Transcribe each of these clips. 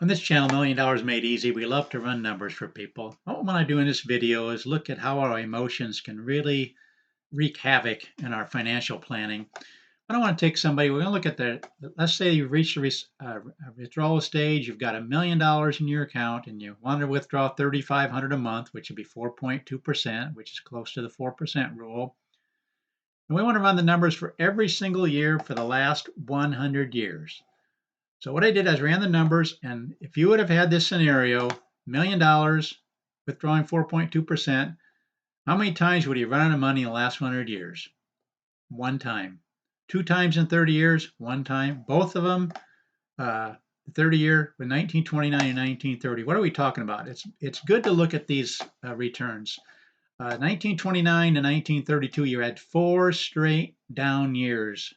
On this channel, $1 Million Made Easy, we love to run numbers for people. What I want to do in this video is look at how our emotions can really wreak havoc in our financial planning. I don't want to take somebody, we're going to look at let's say you've reached a withdrawal stage, you've got $1 million in your account, and you want to withdraw $3,500 a month, which would be 4.2%, which is close to the 4% rule. And we want to run the numbers for every single year for the last 100 years. So what I did is ran the numbers, and if you would have had this scenario, $1 million withdrawing 4.2%, how many times would you run out of money in the last 100 years? One time. Two times in 30 years? One time. Both of them, 30-year with 1929 and 1930. What are we talking about? It's good to look at these returns. 1929 to 1932, you had 4 straight down years.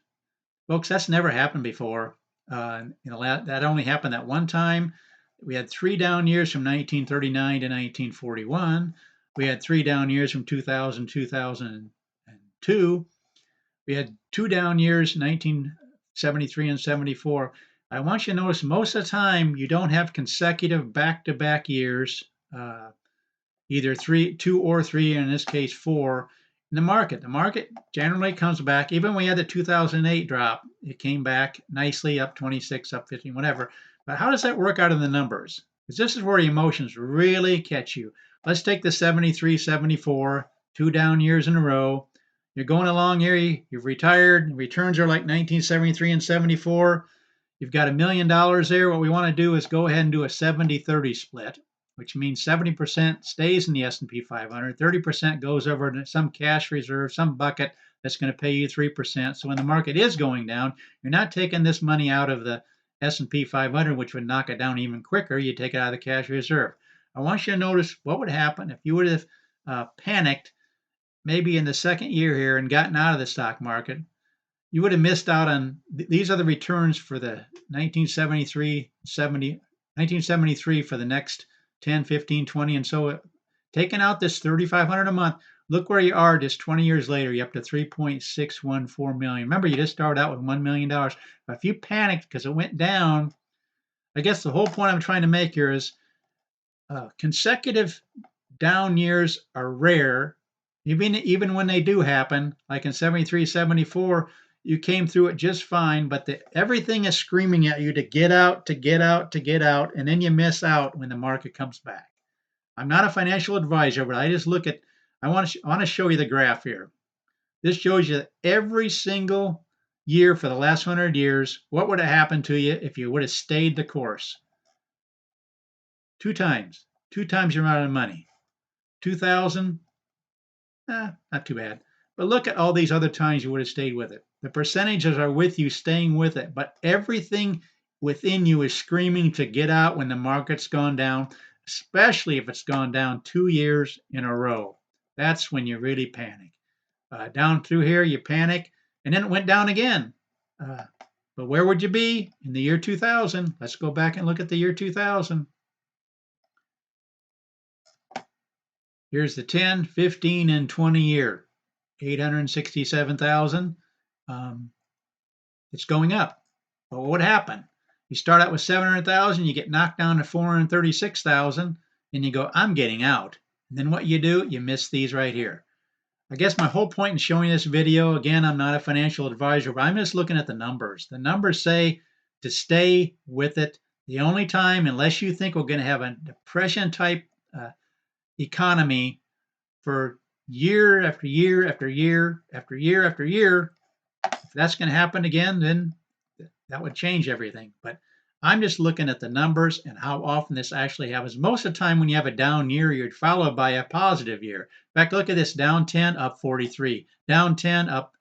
Folks, that's never happened before. That only happened that one time. We had 3 down years from 1939 to 1941. We had 3 down years from 2000 to 2002. We had 2 down years, 1973 and 74. I want you to notice most of the time you don't have consecutive back-to-back years, either 2 or 3, in this case 4. In the market generally comes back. Even when we had the 2008 drop, it came back nicely, up 26, up 15, whatever. But how does that work out in the numbers? Because this is where emotions really catch you. Let's take the 73, 74, 2 down years in a row. You're going along here, you've retired, returns are like 1973 and 74. You've got $1 million there. What we want to do is go ahead and do a 70-30 split, which means 70% stays in the S&P 500, 30% goes over to some cash reserve, some bucket that's going to pay you 3%. So when the market is going down, you're not taking this money out of the S&P 500, which would knock it down even quicker. You take it out of the cash reserve. I want you to notice what would happen if you would have panicked maybe in the second year here and gotten out of the stock market. You would have missed out on, these are the returns for the 1973 for the next 10, 15, 20, and so taking out this $3,500 a month, look where you are just 20 years later. You're up to 3.614 million. Remember, you just started out with $1 million. But if you panicked because it went down, I guess the whole point I'm trying to make here is consecutive down years are rare. Even when they do happen, like in 73, 74, you came through it just fine, but everything is screaming at you to get out, to get out, to get out, and then you miss out when the market comes back. I'm not a financial advisor, but I just I want to show you the graph here. This shows you that every single year for the last 100 years, what would have happened to you if you would have stayed the course? 2 times. 2 times you're out of money. 2000, not too bad. But look at all these other times you would have stayed with it. The percentages are with you staying with it, but everything within you is screaming to get out when the market's gone down, especially if it's gone down 2 years in a row. That's when you really panic. Down through here, you panic, and then it went down again. But where would you be in the year 2000? Let's go back and look at the year 2000. Here's the 10, 15, and 20 year. 867,000. It's going up. But what would happen? You start out with 700,000, you get knocked down to 436,000, and you go, I'm getting out. And then what you do, you miss these right here. I guess my whole point in showing this video, again, I'm not a financial advisor, but I'm just looking at the numbers. The numbers say to stay with it. The only time, unless you think we're going to have a depression type economy for year after year after year after year after year, if that's going to happen again, then that would change everything. But I'm just looking at the numbers and how often this actually happens. Most of the time when you have a down year, you're followed by a positive year. In fact, look at this: down 10, up 43, down 10, up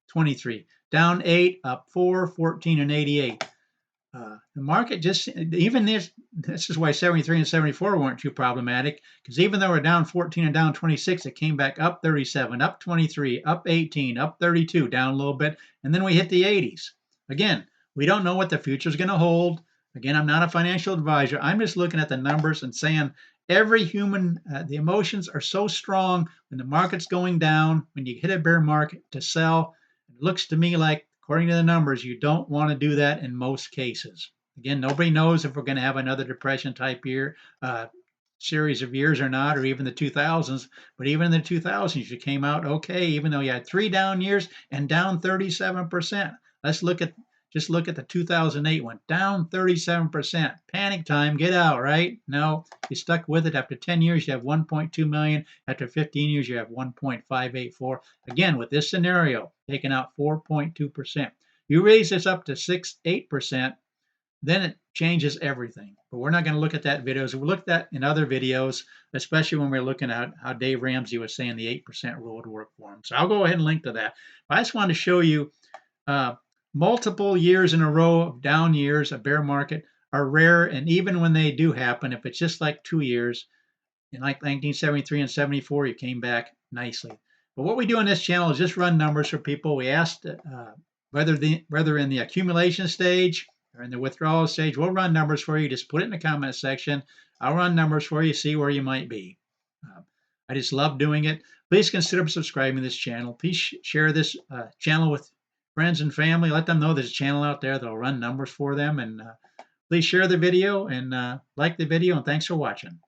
23, down 8, up 4, 14, and 88. The market just, even this is why 73 and 74 weren't too problematic, because even though we're down 14 and down 26, it came back up 37, up 23, up 18, up 32, down a little bit, and then we hit the 80s. Again, we don't know what the future is going to hold. Again, I'm not a financial advisor. I'm just looking at the numbers and saying every human, the emotions are so strong when the market's going down, when you hit a bear market to sell. It looks to me like, according to the numbers, you don't want to do that in most cases. Again, nobody knows if we're going to have another depression type year, series of years or not, or even the 2000s. But even in the 2000s, you came out okay, even though you had 3 down years and down 37%. Let's look at the 2008 one, down 37%. Panic time, get out, right? No, you stuck with it. After 10 years, you have 1.2 million. After 15 years, you have 1.584. Again, with this scenario, taking out 4.2%. You raise this up to 8%, then it changes everything. But we're not going to look at that videos. We looked at in other videos, especially when we are looking at how Dave Ramsey was saying the 8% rule would work for him. So I'll go ahead and link to that. But I just wanted to show you uh, multiple years in a row of down years, a bear market, are rare. And even when they do happen, if it's just like 2 years, in like 1973 and 74, you came back nicely. But what we do on this channel is just run numbers for people. We asked whether in the accumulation stage or in the withdrawal stage, we'll run numbers for you. Just put it in the comment section. I'll run numbers for you, see where you might be. I just love doing it. Please consider subscribing to this channel. Please share this channel with friends and family. Let them know there's a channel out there that'll run numbers for them. And please share the video and like the video. And thanks for watching.